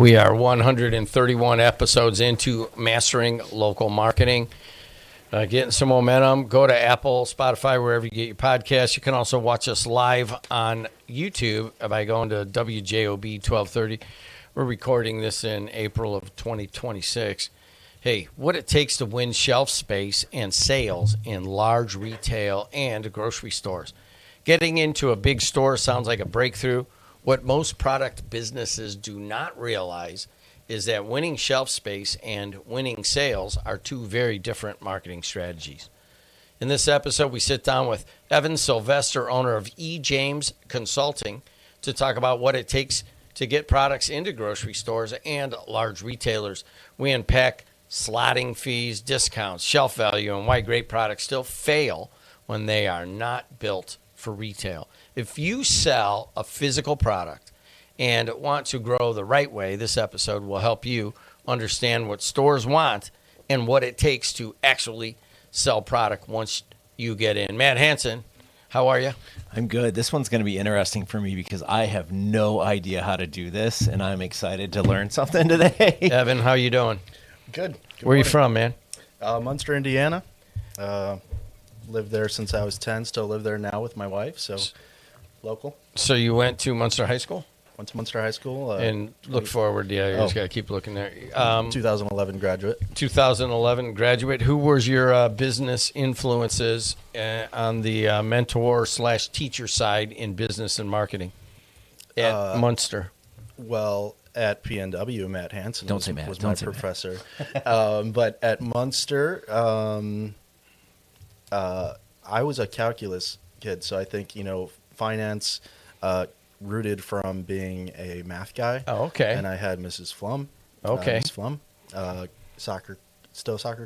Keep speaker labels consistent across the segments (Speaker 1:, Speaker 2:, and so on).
Speaker 1: We are 131 episodes into mastering local marketing. Getting some momentum. Go to Apple, Spotify, wherever you get your podcasts. You can also watch us live on YouTube by going to WJOB 1230. We're recording this in April of 2026. Hey, what it takes to win shelf space and sales in large retail and grocery stores. Getting into a big store sounds like a breakthrough. What most product businesses do not realize is that winning shelf space and winning sales are two very different marketing strategies. In this episode, we sit down with Evan Sylvester, owner of E. James Consulting, to talk about what it takes to get products into grocery stores and large retailers. We unpack slotting fees, discounts, shelf value, and why great products still fail when they are not built for retail. If you sell a physical product and want to grow the right way, this episode will help you understand what stores want and what it takes to actually sell product once you get in. Matt Hansen, how are you?
Speaker 2: I'm good. This one's going to be interesting for me because I have no idea how to do this, and I'm excited to learn something today.
Speaker 1: Evan, how you doing?
Speaker 3: Good.
Speaker 1: Where are you from, man?
Speaker 3: Munster, Indiana. Lived there since I was 10. Still live there now with my wife, so local.
Speaker 1: So you went to Munster High School?
Speaker 3: Went to Munster High School.
Speaker 1: And look forward, you just got to keep looking there.
Speaker 3: 2011 graduate.
Speaker 1: 2011 graduate. Who was your business influences on the mentor/teacher side in business and marketing at Munster?
Speaker 3: Well, at PNW, Matt Hansen
Speaker 2: Don't say Matt.
Speaker 3: was
Speaker 2: Don't
Speaker 3: my
Speaker 2: say
Speaker 3: professor. But at Munster, I was a calculus kid, so I think, finance rooted from being a math guy.
Speaker 1: Oh, okay.
Speaker 3: And I had Mrs. Flum.
Speaker 1: Okay.
Speaker 3: Miss Flum, soccer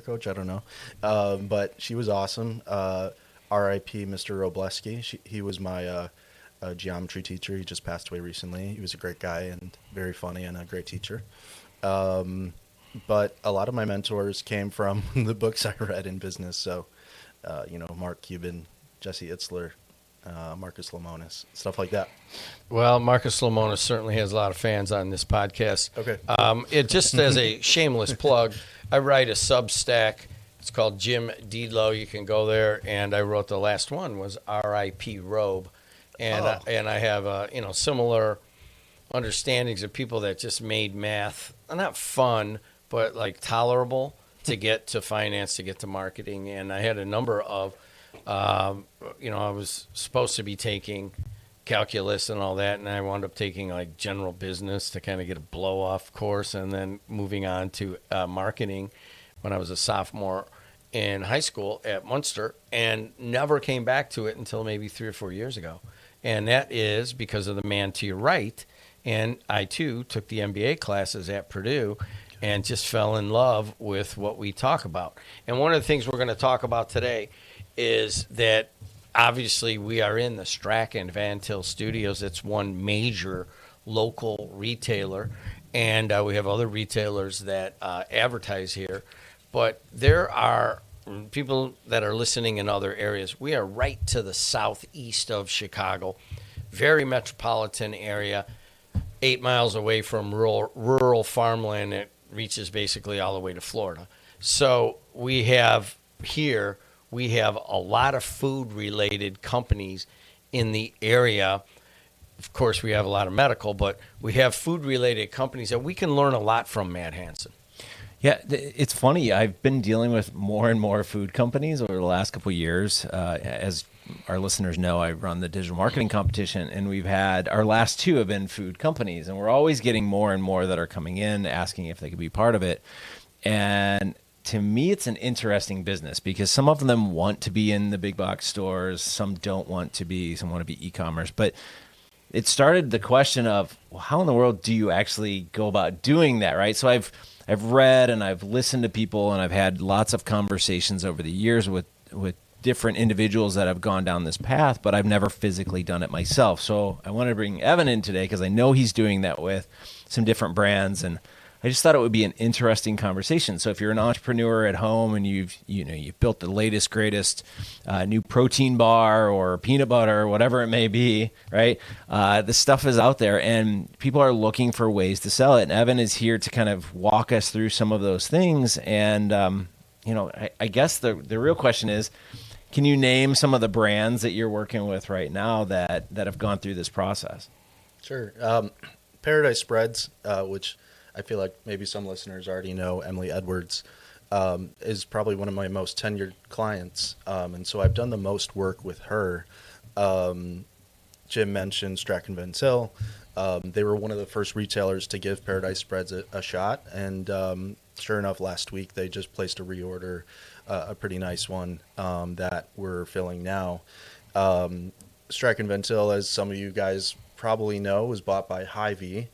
Speaker 3: coach, I don't know. But she was awesome. R.I.P. Mr. Robleski. He was my geometry teacher. He just passed away recently. He was a great guy and very funny and a great teacher. But a lot of my mentors came from the books I read in business. So, Mark Cuban, Jesse Itzler, Marcus Lemonis, stuff like that.
Speaker 1: Well, Marcus Lemonis certainly has a lot of fans on this podcast.
Speaker 3: Okay.
Speaker 1: It just as a shameless plug, I write a Substack. It's called Jim Deedlow. You can go there, and I wrote the last one was R.I.P. Robe, and I have similar understandings of people that just made math not fun, but like tolerable to get to finance, to get to marketing, and I had a number of. I was supposed to be taking calculus and all that, and I wound up taking like general business to kind of get a blow-off course, and then moving on to marketing when I was a sophomore in high school at Munster, and never came back to it until maybe 3 or 4 years ago. And that is because of the man to your right. And I, too, took the MBA classes at Purdue and just fell in love with what we talk about. And one of the things we're going to talk about today is that obviously we are in the Strack and Van Til studios. It's one major local retailer, and we have other retailers that advertise here. But there are people that are listening in other areas. We are right to the southeast of Chicago, very metropolitan area, 8 miles away from rural farmland. It reaches basically all the way to Florida. So we have a lot of food-related companies in the area. Of course, we have a lot of medical, but we have food-related companies that we can learn a lot from, Matt Hansen.
Speaker 2: Yeah, it's funny. I've been dealing with more and more food companies over the last couple of years. As our listeners know, I run the digital marketing competition, and we've had our last 2 have been food companies, and we're always getting more and more that are coming in asking if they could be part of it. And to me, it's an interesting business because some of them want to be in the big box stores, some don't want to be, some want to be e-commerce. But it started the question of, well, how in the world do you actually go about doing that, right? So I've read and I've listened to people, and I've had lots of conversations over the years with different individuals that have gone down this path, but I've never physically done it myself. So I wanted to bring Evan in today because I know he's doing that with some different brands, and I just thought it would be an interesting conversation. So if you're an entrepreneur at home and you've built the latest, greatest new protein bar or peanut butter or whatever it may be, right? The stuff is out there and people are looking for ways to sell it. And Evan is here to kind of walk us through some of those things. And, I guess the real question is, can you name some of the brands that you're working with right now that have gone through this process?
Speaker 3: Sure. Paradise Spreads, which I feel like maybe some listeners already know, Emily Edwards, is probably one of my most tenured clients. And so I've done the most work with her. Jim mentioned Strachan Van Til. They were one of the first retailers to give Paradise Spreads a shot. And sure enough, last week they just placed a reorder, a pretty nice one that we're filling now. Strachan Van Til, as some of you guys probably know, was bought by Hy-Vee.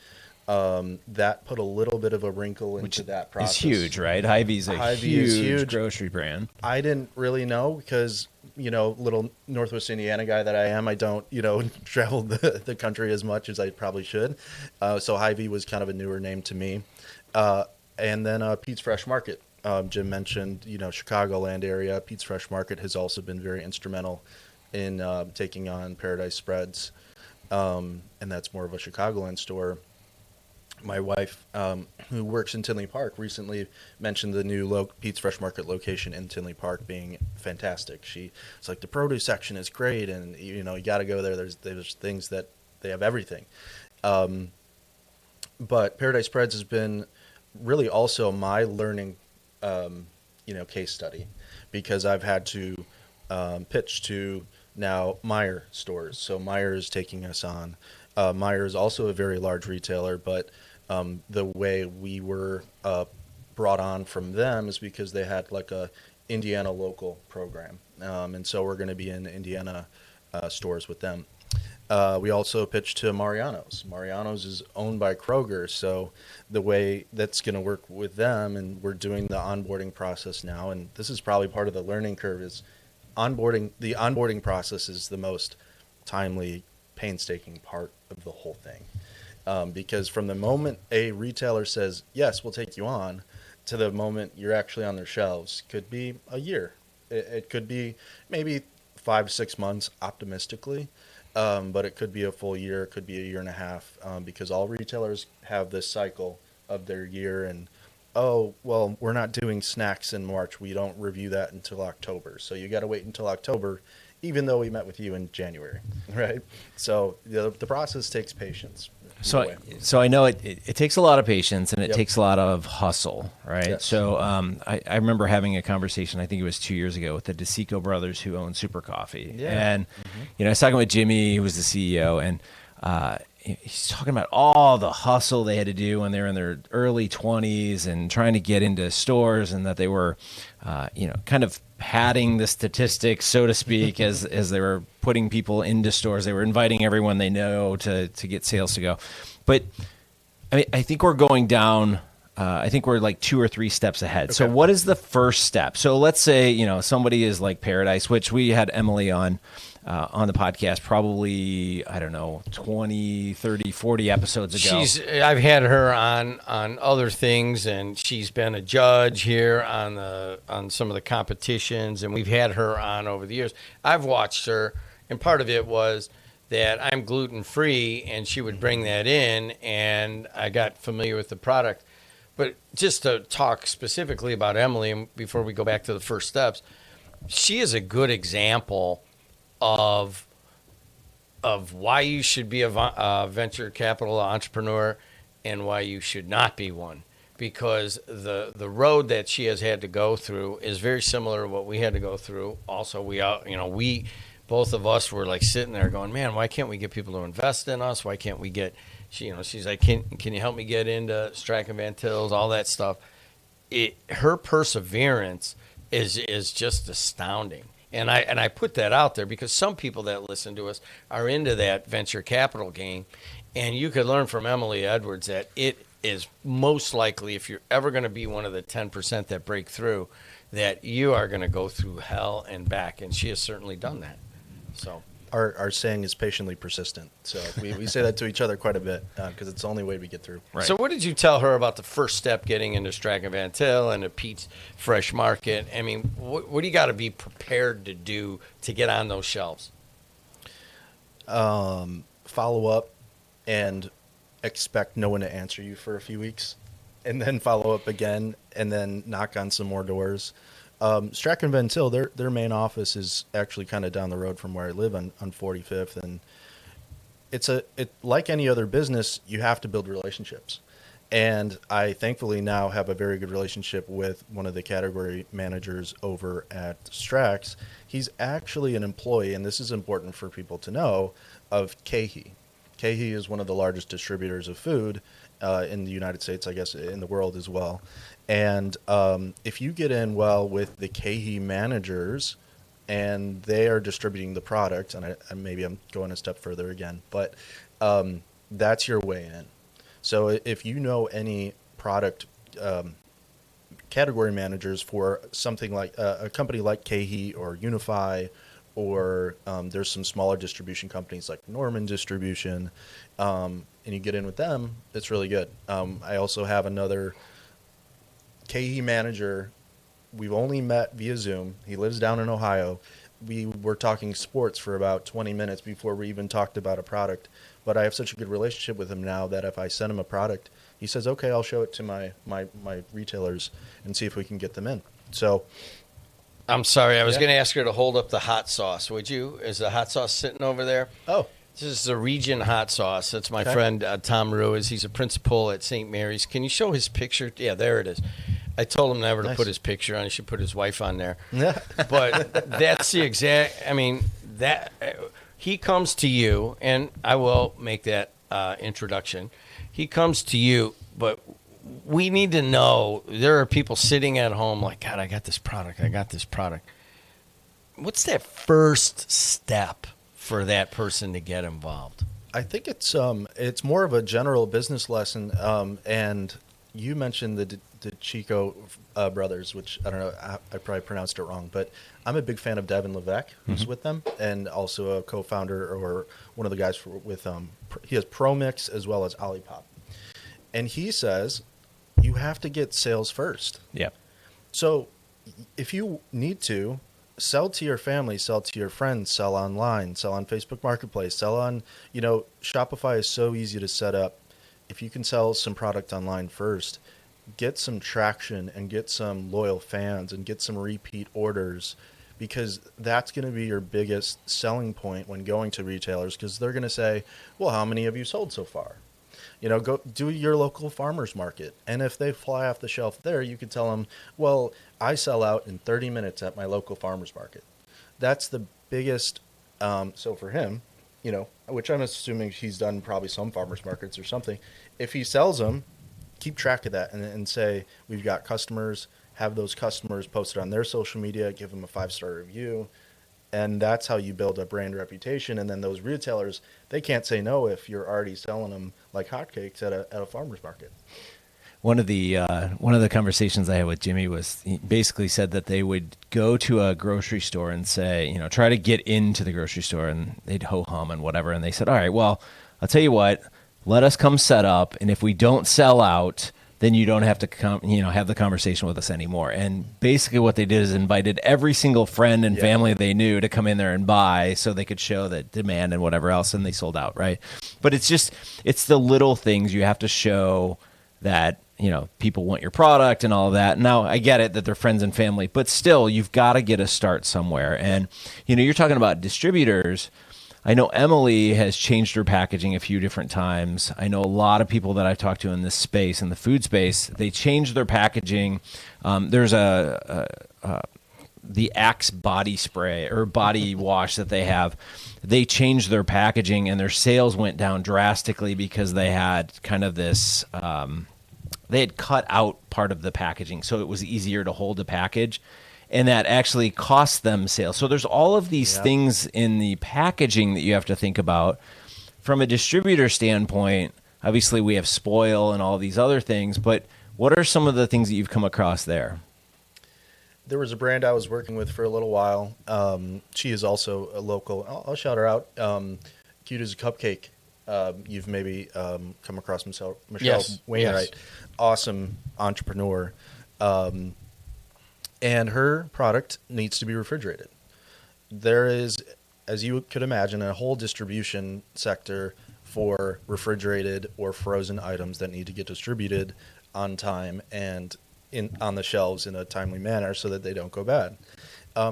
Speaker 3: That put a little bit of a wrinkle into that process.
Speaker 2: It's huge, right? Hy-Vee's a
Speaker 3: Hy-Vee is huge
Speaker 2: grocery brand.
Speaker 3: I didn't really know because, little Northwest Indiana guy that I am, I don't, travel the country as much as I probably should. So Hy-Vee was kind of a newer name to me. And then Pete's Fresh Market. Jim mentioned, Chicagoland area. Pete's Fresh Market has also been very instrumental in taking on Paradise Spreads. And that's more of a Chicagoland store. My wife, who works in Tinley Park, recently mentioned the new Pete's Fresh Market location in Tinley Park being fantastic. It's like the produce section is great, and you got to go there. There's things that they have everything. But Paradise Spreads has been really also my learning, case study, because I've had to pitch to now Meijer stores. So Meijer is taking us on. Meijer is also a very large retailer, but the way we were brought on from them is because they had like a Indiana local program. And so we're going to be in Indiana stores with them. We also pitched to Mariano's. Mariano's is owned by Kroger, so the way that's going to work with them, and we're doing the onboarding process now, and this is probably part of the learning curve, is onboarding. The onboarding process is the most timely, painstaking part of the whole thing. Because from the moment a retailer says, yes, we'll take you on, to the moment you're actually on their shelves could be a year. It could be maybe 5 to 6 months optimistically, but it could be a full year, it could be a year and a half, because all retailers have this cycle of their year. And, oh, well, we're not doing snacks in March. We don't review that until October. So you got to wait until October, even though we met with you in January, right? So the process takes patience.
Speaker 2: So I know it takes a lot of patience and it
Speaker 3: Yep.
Speaker 2: takes a lot of hustle, right?
Speaker 3: Yes.
Speaker 2: So I remember having a conversation, I think it was 2 years ago, with the DeSico brothers who own Super Coffee.
Speaker 3: Yeah.
Speaker 2: And, I was talking with Jimmy, who was the CEO, and he's talking about all the hustle they had to do when they were in their early 20s and trying to get into stores, and that they were, kind of padding the statistics, so to speak, as they were putting people into stores. They were inviting everyone they know to get sales to go. But I think we're going down. I think we're like 2 or 3 steps ahead. Okay. So what is the first step? So let's say, somebody is like Paradise, which we had Emily on the podcast probably, 20, 30, 40 episodes ago.
Speaker 1: I've had her on other things, and she's been a judge here on some of the competitions, and we've had her on over the years. I've watched her, and part of it was that I'm gluten-free, and she would bring that in, and I got familiar with the product. But just to talk specifically about Emily, and before we go back to the first steps, she is a good example of why you should be a venture capital entrepreneur and why you should not be one. Because the road that she has had to go through is very similar to what we had to go through. Also, we both of us were like sitting there going, man, why can't we get people to invest in us? Why can't we get, she's like, can you help me get into Strachan Van Til's, all that stuff. Her perseverance is just astounding. And I put that out there because some people that listen to us are into that venture capital game. And you could learn from Emily Edwards that it is most likely, if you're ever going to be one of the 10% that break through, that you are going to go through hell and back. And she has certainly done that. So
Speaker 3: our saying is patiently persistent. So we say that to each other quite a bit because it's the only way we get through.
Speaker 2: Right.
Speaker 1: So what did you tell her about the first step getting into Strachan Van Til and the Pete's Fresh Market? I mean, what do you got to be prepared to do to get on those shelves?
Speaker 3: Follow up and expect no one to answer you for a few weeks, and then follow up again, and then knock on some more doors. Strachan Van Til, their main office is actually kind of down the road from where I live on 45th, and it like any other business, you have to build relationships. And I thankfully now have a very good relationship with one of the category managers over at Strax. He's actually an employee, and this is important for people to know, of KeHE. KeHE is one of the largest distributors of food in the United States, I guess in the world as well. And if you get in well with the KeHE managers and they are distributing the product, and maybe I'm going a step further again, but that's your way in. So if you know any product category managers for something like a company like KeHE or Unify, or there's some smaller distribution companies like Norman Distribution, and you get in with them, it's really good. I also have another KeHE manager. We've only met via Zoom. He lives down in Ohio. We were talking sports for about 20 minutes before we even talked about a product. But I have such a good relationship with him now that if I send him a product, he says, okay, I'll show it to my retailers and see if we can get them in. So
Speaker 1: I'm sorry, I was going to ask her to hold up the hot sauce. Would you? Is the hot sauce sitting over there?
Speaker 3: Oh.
Speaker 1: This is the Region hot sauce. That's my friend Tom Ruiz. He's a principal at St. Mary's. Can you show his picture? Yeah, there it is. I told him never to put his picture on. He should put his wife on there.
Speaker 3: Yeah.
Speaker 1: But that's the exact. I mean, that he comes to you, and I will make that introduction. He comes to you, but we need to know there are people sitting at home like, God, I got this product. What's that first step for that person to get involved?
Speaker 3: I think it's more of a general business lesson. And you mentioned the Chico brothers, which I don't know, I probably pronounced it wrong, but I'm a big fan of Devin Levesque, who's with them, and also a co-founder or one of the guys with he has ProMix as well as Olipop. And he says you have to get sales first. Yeah. So if you need to, sell to your family, sell to your friends, sell online, sell on Facebook Marketplace, sell on, Shopify is so easy to set up. If you can sell some product online first, get some traction and get some loyal fans and get some repeat orders, because that's going to be your biggest selling point when going to retailers, because they're going to say, well, how many have you sold so far? Go do your local farmer's market. And if they fly off the shelf there, you could tell them, well, I sell out in 30 minutes at my local farmer's market. That's the biggest. So for him, which I'm assuming he's done probably some farmer's markets or something. If he sells them, keep track of that and say, we've got customers, have those customers posted on their social media, give them a 5-star review. And that's how you build a brand reputation. And then those retailers, they can't say no if you're already selling them like hotcakes at a farmer's market.
Speaker 2: One of the conversations I had with Jimmy was he basically said that they would go to a grocery store and say, try to get into the grocery store, and they'd ho-hum and whatever. And they said, all right, well, I'll tell you what, let us come set up. And if we don't sell out, then you don't have to come, have the conversation with us anymore. And basically what they did is invited every single friend and family they knew to come in there and buy so they could show that demand and whatever else, and they sold out, right? But it's the little things you have to show that, people want your product and all of that. Now, I get it that they're friends and family, but still, you've got to get a start somewhere. And, you're talking about distributors. I know Emily has changed her packaging a few different times. I know a lot of people that I've talked to in this space, in the food space, they changed their packaging. There's the Axe body spray or body wash that they have. They changed their packaging and their sales went down drastically because they had kind of this, they had cut out part of the packaging so it was easier to hold a package. And that actually cost them sales. So there's all of these things in the packaging that you have to think about. From a distributor standpoint, obviously we have spoil and all these other things, but what are some of the things that you've come across there?
Speaker 3: there was a brand I was working with for a little while. She is also a local. I'll shout her out. Cute as a Cupcake. You've maybe come across Michelle
Speaker 1: Yes,
Speaker 3: Wainwright.
Speaker 1: yes.
Speaker 3: Awesome entrepreneur. And her product needs to be refrigerated. There is, as you could imagine, a whole distribution sector for refrigerated or frozen items that need to get distributed on time and on the shelves in a timely manner so that they don't go bad.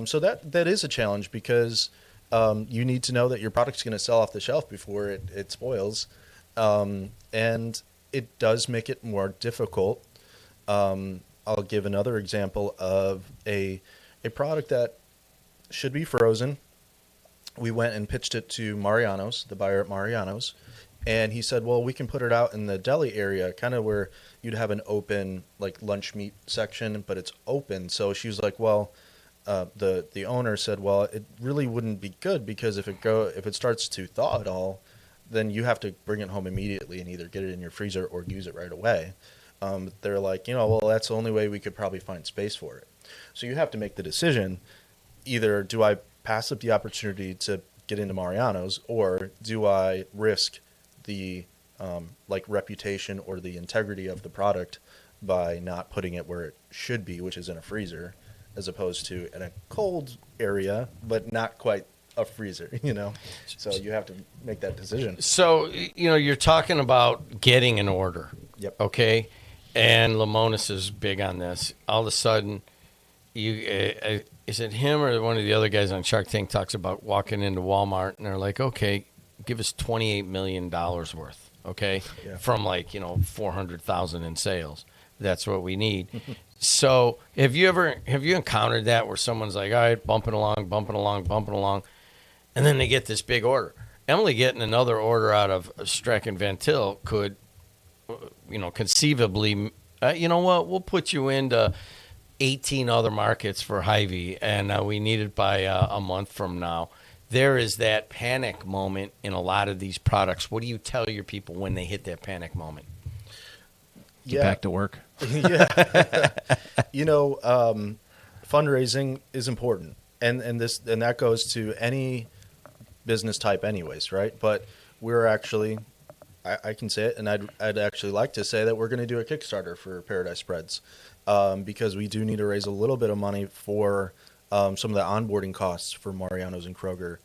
Speaker 3: So that is a challenge because you need to know that your product's going to sell off the shelf before it spoils. And it does make it more difficult. I'll give another example of a product that should be frozen. We went and pitched it to Mariano's, the buyer at Mariano's, and he said, well, we can put it out in the deli area, kind of where you'd have an open, like, lunch meat section, but it's open. So she was like, well, the owner said, well, it really wouldn't be good because if it starts to thaw at all, then you have to bring it home immediately and either get it in your freezer or use it right away. They're like, well, that's the only way we could probably find space for it. So you have to make the decision, either do I pass up the opportunity to get into Mariano's, or do I risk the reputation or the integrity of the product by not putting it where it should be, which is in a freezer, as opposed to in a cold area, but not quite a freezer, So you have to make that decision.
Speaker 1: So, you're talking about getting an order.
Speaker 3: Yep.
Speaker 1: Okay. And Lamonis is big on this. All of a sudden, is it him or one of the other guys on Shark Tank talks about walking into Walmart and they're like, okay, give us $28 million worth. Okay.
Speaker 3: Yeah.
Speaker 1: From 400,000 in sales. That's what we need. So have you encountered that where someone's like, all right, bumping along. And then they get this big order. Emily getting another order out of Streck and Van Til could, conceivably, you know what, we'll put you into 18 other markets for Hy-Vee, and we need it by a month from now. There is that panic moment in a lot of these products. What do you tell your people when they hit that panic moment?
Speaker 2: Get back to work.
Speaker 3: Yeah. Fundraising is important. And that goes to any business type anyways, right? But we're actually, I can say it, and I'd actually like to say that we're going to do a Kickstarter for Paradise Spreads, because we do need to raise a little bit of money for some of the onboarding costs for Mariano's and Kroger.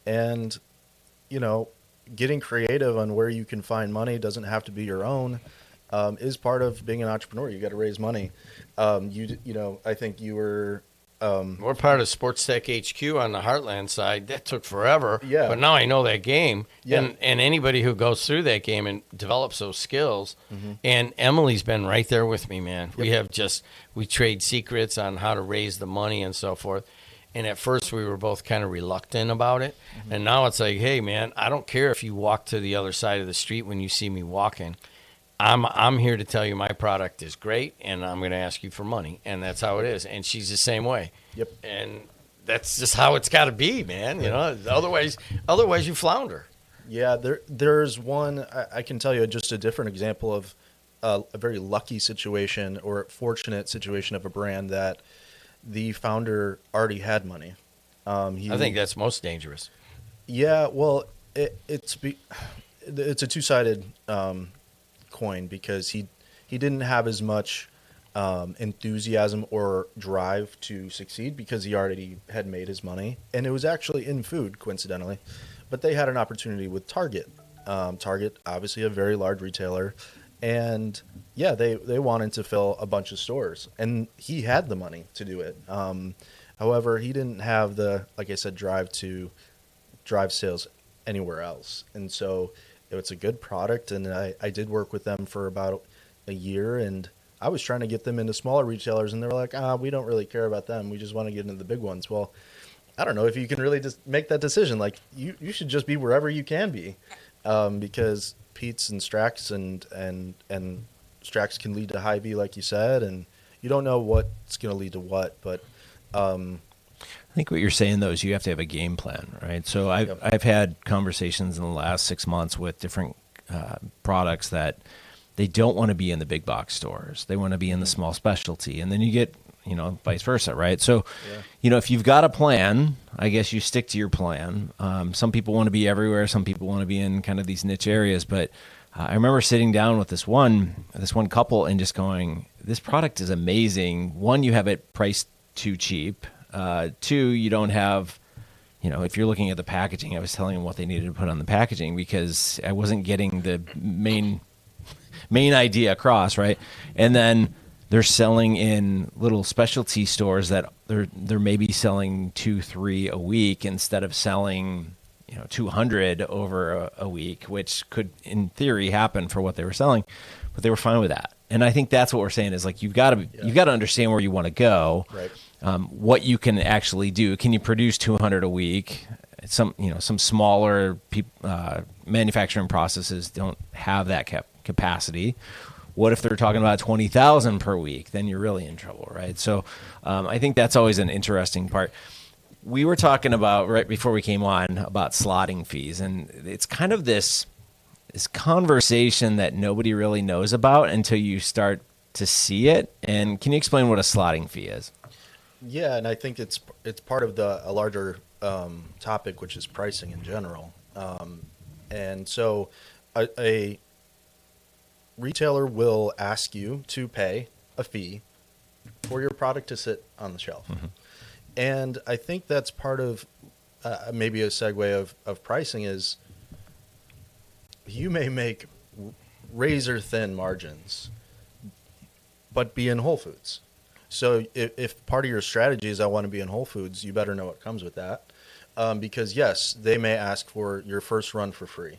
Speaker 3: And, getting creative on where you can find money doesn't have to be your own, is part of being an entrepreneur. You got to raise money. I think you were...
Speaker 1: We're part of Sports Tech HQ on the Heartland side. That took forever,
Speaker 3: Yeah.
Speaker 1: but now I know that game.
Speaker 3: Yeah.
Speaker 1: And anybody who goes through that game and develops those skills, and Emily's been right there with me, man.
Speaker 3: Yep.
Speaker 1: We trade secrets on how to raise the money and so forth. And at first we were both kind of reluctant about it. And now it's like, hey, man, I don't care if you walk to the other side of the street when you see me walking. I'm here to tell you my product is great, and I'm going to ask you for money, and that's how it is. And she's the same way.
Speaker 3: Yep.
Speaker 1: And that's just how it's got to be, man. Otherwise you flounder.
Speaker 3: Yeah, there's one, I can tell you just a different example of a very lucky situation or fortunate situation of a brand that the founder already had money.
Speaker 1: I think that's most dangerous.
Speaker 3: Yeah, well, it's a two-sided coin, because he didn't have as much enthusiasm or drive to succeed because he already had made his money, and it was actually in food, coincidentally. But they had an opportunity with Target. Target, obviously a very large retailer, and yeah, they wanted to fill a bunch of stores, and he had the money to do it. However, he didn't have the, like I said, drive to drive sales anywhere else, and so it's a good product, and I did work with them for about a year, and I was trying to get them into smaller retailers, and they were like, we don't really care about them. We just want to get into the big ones. Well, I don't know if you can really just make that decision. Like, you should just be wherever you can be, because Pete's and Strax and Strax can lead to Hy-Vee, like you said, and you don't know what's going to lead to what, but...
Speaker 2: I think what you're saying, though, is you have to have a game plan, right? So I've had conversations in the last 6 months with different products that they don't want to be in the big box stores. They want to be in the small specialty. And then you get, vice versa, right? So, if you've got a plan, I guess you stick to your plan. Some people want to be everywhere. Some people want to be in kind of these niche areas. But I remember sitting down with this one couple and just going, this product is amazing. One, you have it priced too cheap. Two, you don't have, if you're looking at the packaging, I was telling them what they needed to put on the packaging because I wasn't getting the main idea across, right? And then they're selling in little specialty stores that they're maybe selling 2-3 a week instead of selling 200 over a week, which could in theory happen for what they were selling, but they were fine with that. And I think that's what we're saying is like you've got to understand where you want to go,
Speaker 3: right?
Speaker 2: What you can actually do. Can you produce 200 a week? Some smaller manufacturing processes don't have that capacity. What if they're talking about 20,000 per week? Then you're really in trouble, right? So I think that's always an interesting part. We were talking about right before we came on about slotting fees, and it's kind of this conversation that nobody really knows about until you start to see it. And can you explain what a slotting fee is?
Speaker 3: Yeah, and I think it's part of a larger topic, which is pricing in general. And so a retailer will ask you to pay a fee for your product to sit on the shelf. Mm-hmm. And I think that's part of maybe a segue of pricing is you may make razor thin margins, but be in Whole Foods. So if part of your strategy is I want to be in Whole Foods, you better know what comes with that. Because yes, they may ask for your first run for free.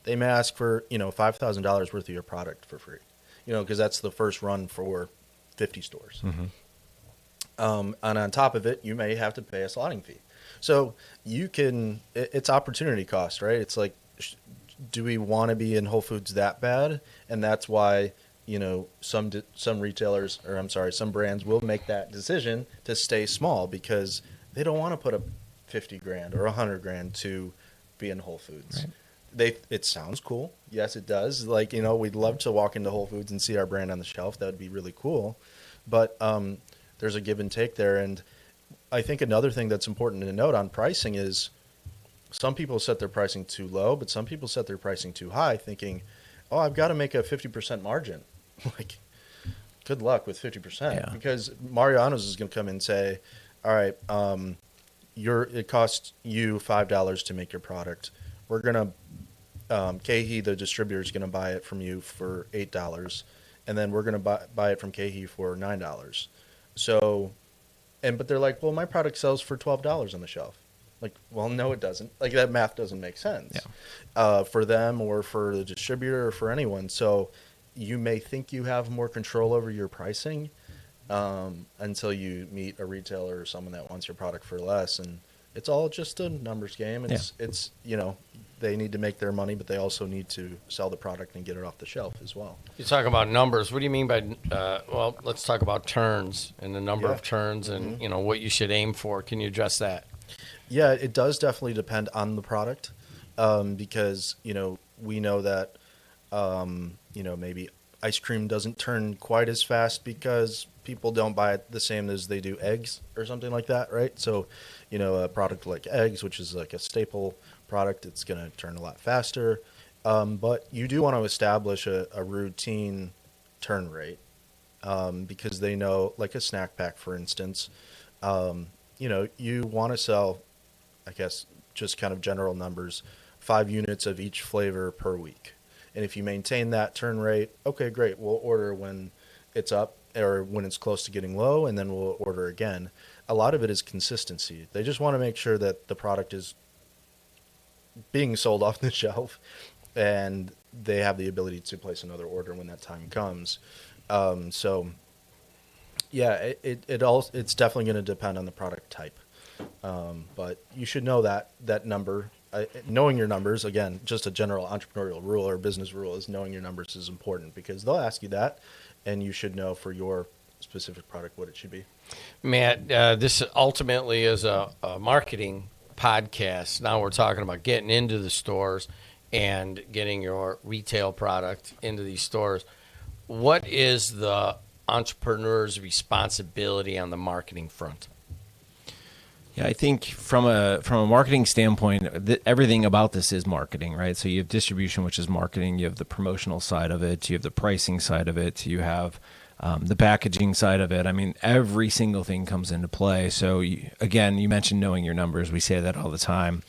Speaker 3: They may ask for, $5,000 worth of your product for free, because that's the first run for 50 stores. Mm-hmm. And on top of it, you may have to pay a slotting fee. So it's opportunity cost, right? It's like, do we want to be in Whole Foods that bad? And that's why, some retailers, some brands will make that decision to stay small because they don't want to put up $50,000 or $100,000 to be in Whole Foods. Right. It sounds cool. Yes, it does. Like, we'd love to walk into Whole Foods and see our brand on the shelf. That would be really cool. But there's a give and take there. And I think another thing that's important to note on pricing is some people set their pricing too low, but some people set their pricing too high thinking, oh, I've got to make a 50% margin. Like, good luck with 50%. Yeah. Because Mariano's is going to come in and say, all right, it costs you $5 to make your product. We're going to KeHE, the distributor, is going to buy it from you for $8, and then we're going to buy it from KeHE for $9. So, but they're like, well, my product sells for $12 on the shelf. Like, well, no, it doesn't. Like, that math doesn't make sense for them or for the distributor or for anyone. So you may think you have more control over your pricing until you meet a retailer or someone that wants your product for less, and it's all just a numbers game. It's they need to make their money, but they also need to sell the product and get it off the shelf as well.
Speaker 1: You talk about numbers. What do you mean by, well, let's talk about turns and the number of turns and, mm-hmm. What you should aim for. Can you address that?
Speaker 3: Yeah, it does definitely depend on the product because, we know that, maybe ice cream doesn't turn quite as fast because people don't buy it the same as they do eggs or something like that, right? So, a product like eggs, which is like a staple product, it's going to turn a lot faster. But you do want to establish a routine turn rate because they know, like a snack pack, for instance, you want to sell, I guess, just kind of general numbers, 5 units of each flavor per week. And if you maintain that turn rate, okay, great. We'll order when it's up or when it's close to getting low, and then we'll order again. A lot of it is consistency. They just want to make sure that the product is being sold off the shelf and they have the ability to place another order when that time comes. So yeah, it's definitely going to depend on the product type. But you should know that number. Knowing your numbers, again, just a general entrepreneurial rule or business rule is knowing your numbers is important because they'll ask you that, and you should know for your specific product what it should be.
Speaker 1: Matt, this ultimately is a marketing podcast. Now we're talking about getting into the stores and getting your retail product into these stores. What is the entrepreneur's responsibility on the marketing front?
Speaker 2: Yeah, I think from a marketing standpoint, everything about this is marketing, right? So you have distribution, which is marketing. You have the promotional side of it. You have the pricing side of it. You have the packaging side of it. I mean, every single thing comes into play. So again, you mentioned knowing your numbers. We say that all the time.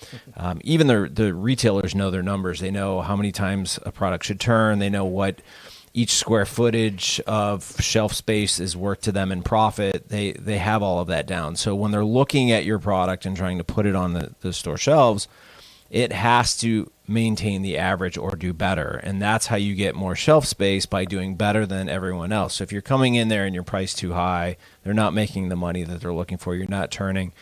Speaker 2: Even the retailers know their numbers. They know how many times a product should turn. They know what each square footage of shelf space is worth to them in profit. They have all of that down. So when they're looking at your product and trying to put it on the store shelves, it has to maintain the average or do better. And that's how you get more shelf space, by doing better than everyone else. So if you're coming in there and your price too high, they're not making the money that they're looking for, you're not turning,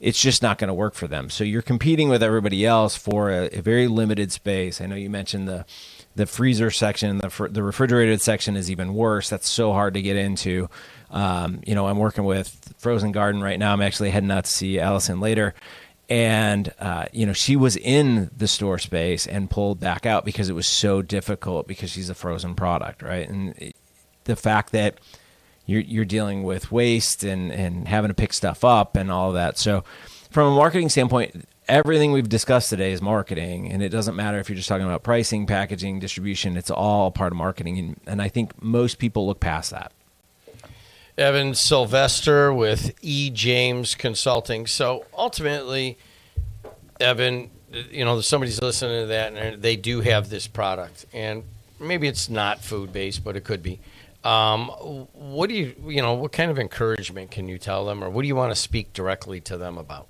Speaker 2: it's just not going to work for them. So you're competing with everybody else for a very limited space. I know you mentioned the freezer section, the refrigerated section is even worse. That's so hard to get into. I'm working with Frozen Garden right now. I'm actually heading out to see Allison later. And, she was in the store space and pulled back out because it was so difficult, because she's a frozen product, right? And the fact that you're dealing with waste and having to pick stuff up and all of that. So from a marketing standpoint, everything we've discussed today is marketing, and it doesn't matter if you're just talking about pricing, packaging, distribution. It's all part of marketing, and I think most people look past that.
Speaker 1: Evan Sylvester with E. James Consulting. So ultimately, Evan, somebody's listening to that and they do have this product, and maybe it's not food-based, but it could be. What kind of encouragement can you tell them, or what do you want to speak directly to them about?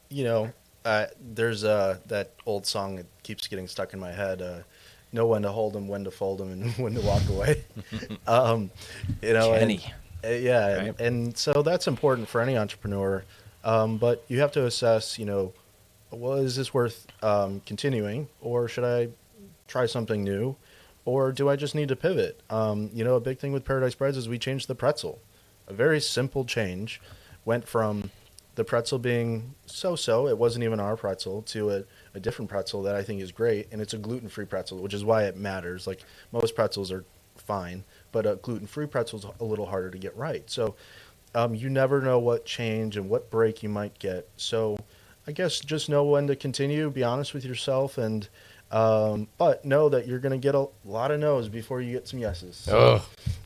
Speaker 3: There's that old song that keeps getting stuck in my head. Know when to hold them, when to fold them, and when to walk away.
Speaker 2: Jenny.
Speaker 3: Right? And so that's important for any entrepreneur. But you have to assess, well, is this worth continuing, or should I try something new, or do I just need to pivot? A big thing with Paradise Breads is we changed the pretzel. A very simple change, went from the pretzel being so-so, it wasn't even our pretzel, to a different pretzel that I think is great, and it's a gluten-free pretzel, which is why it matters. Like, most pretzels are fine, but a gluten-free pretzel is a little harder to get right. So you never know what change and what break you might get. So I guess just know when to continue, be honest with yourself, and but know that you're going to get a lot of no's before you get some yeses. So,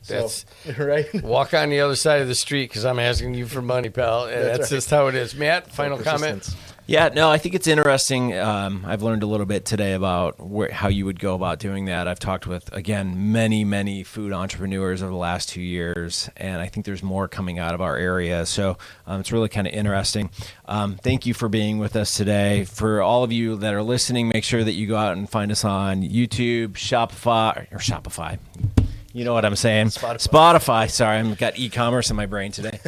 Speaker 1: that's
Speaker 3: right.
Speaker 1: Walk on the other side of the street, because I'm asking you for money, pal. That's right. Just how it is. Matt, final comment?
Speaker 2: Yeah, no, I think it's interesting. I've learned a little bit today about how you would go about doing that. I've talked with, again, many, many food entrepreneurs over the last 2 years, and I think there's more coming out of our area. So it's really kind of interesting. Thank you for being with us today. For all of you that are listening, make sure that you go out and find us on YouTube, Shopify. You know what I'm saying? Spotify. Sorry, I've got e-commerce in my brain today.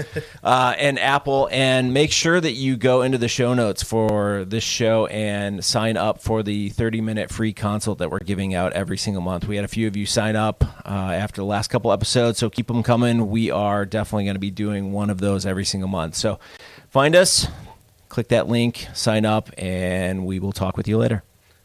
Speaker 2: And Apple. And make sure that you go into the show notes for this show and sign up for the 30-minute free consult that we're giving out every single month. We had a few of you sign up after the last couple episodes, so keep them coming. We are definitely going to be doing one of those every single month. So find us, click that link, sign up, and we will talk with you later.